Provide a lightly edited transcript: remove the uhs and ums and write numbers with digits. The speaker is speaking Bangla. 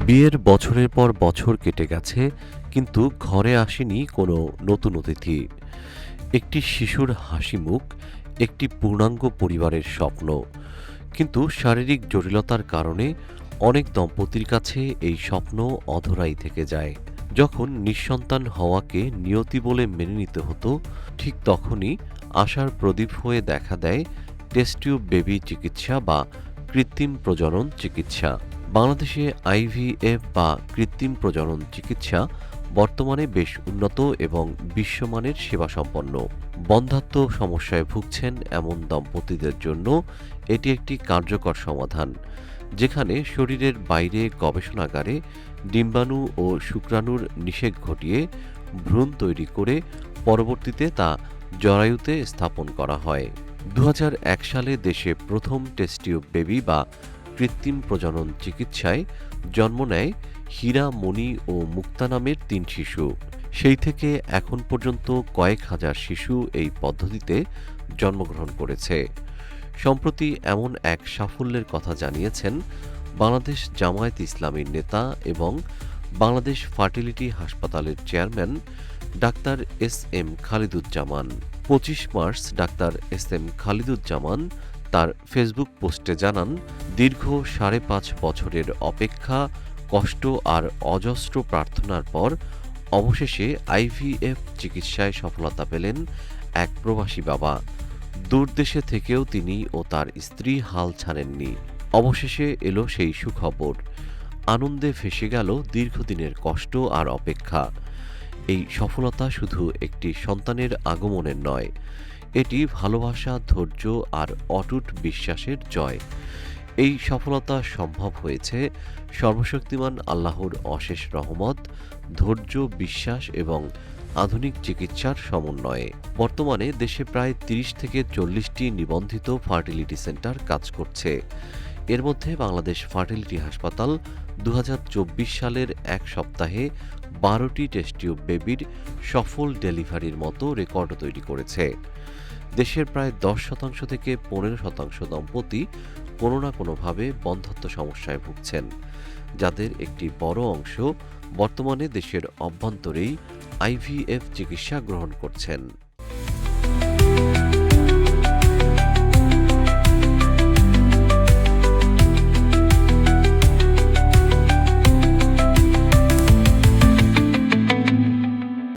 বিয়ের বছরের পর বছর কেটে গেছে, কিন্তু ঘরে আসেনি কোনো নতুন অতিথি। একটি শিশুর হাসিমুখ, একটি পূর্ণাঙ্গ পরিবারের স্বপ্ন। কিন্তু শারীরিক জটিলতার কারণে অনেক দম্পতির কাছে এই স্বপ্ন অধরাই থেকে যায়। যখন নিঃসন্তান হওয়াকে নিয়তি বলে মেনে নিতে হতো, ঠিক তখনই আশার প্রদীপ হয়ে দেখা দেয় টেস্ট টিউব বেবি চিকিৎসা বা কৃত্রিম প্রজনন চিকিৎসা। বাংলাদেশে আইভিএফ বা কৃত্রিম প্রজনন চিকিৎসা বর্তমানে বেশ উন্নত এবং বিশ্বমানের সেবাসম্পন্ন। বন্ধ্যাত্ব সমস্যায় ভুগছেন এমন দম্পতিদের জন্য এটি একটি কার্যকর সমাধান, যেখানে শরীরের বাইরে গবেষণাগারে ডিম্বাণু ও শুক্রাণুর নিষেক ঘটিয়ে ভ্রূণ তৈরি করে পরবর্তীতে তা জরায়ুতে স্থাপন করা হয়। ২০০১ সালে দেশে প্রথম টেস্ট টিউব বেবি বা কৃত্রিম প্রজনন চিকিৎসায় জন্ম নেয় হীরা, মণি ও মুক্তা নামের ৩ শিশু। সেই থেকে এখন পর্যন্ত কয়েক হাজার শিশু এই পদ্ধতিতে জন্মগ্রহণ করেছে। সম্প্রতি এমন এক সাফল্যের কথা জানিয়েছেন বাংলাদেশ জামায়াতে ইসলামীর নেতা এবং বাংলাদেশ ফার্টিলিটি হাসপাতালের chairman doctor SM. Khaliduzzaman. ২৫ March doctor SM. Khaliduzzaman তার ফেসবুক পোস্টে জানান, দীর্ঘ ৫.৫ বছরের অপেক্ষা, কষ্ট আর অজস্র প্রার্থনার পর অবশেষে আইভিএফ চিকিৎসায় সফলতা পেলেন এক প্রবাসী বাবা। দূর দেশে থেকেও তিনি ও তার স্ত্রী হাল ছাড়েননি। অবশেষে এলো সেই সুখবর। আনন্দে ভেসে গেল দীর্ঘদিনের কষ্ট আর অপেক্ষা। এই সফলতা শুধু একটি সন্তানের আগমনের নয়, এটি ভালোবাসা, ধৈর্য আর অটুট বিশ্বাসের জয়। এই সফলতা সম্ভব হয়েছে সর্বশক্তিমান আল্লাহর অশেষ রহমত, ধৈর্য, বিশ্বাস এবং আধুনিক চিকিৎসার সমন্বয়ে। বর্তমানে দেশে প্রায় ৩০ থেকে ৪০টি নিবন্ধিত ফার্টিলিটি সেন্টার কাজ করছে। এর মধ্যে বাংলাদেশ ফার্টিলিটি হাসপাতাল ২০২৪ সালের এক সপ্তাহে ১২টি টেস্ট টিউব বেবির সফল ডেলিভারির মতো রেকর্ড তৈরি করেছে। দেশের প্রায় ১০% থেকে ১৫% দম্পতি কোনো না কোনোভাবে বন্ধ্যাত্ব সমস্যায় ভুগছেন, যাদের একটি বড় অংশ বর্তমানে দেশের অভ্যন্তরেই আইভিএফ চিকিৎসা গ্রহণ করছেন।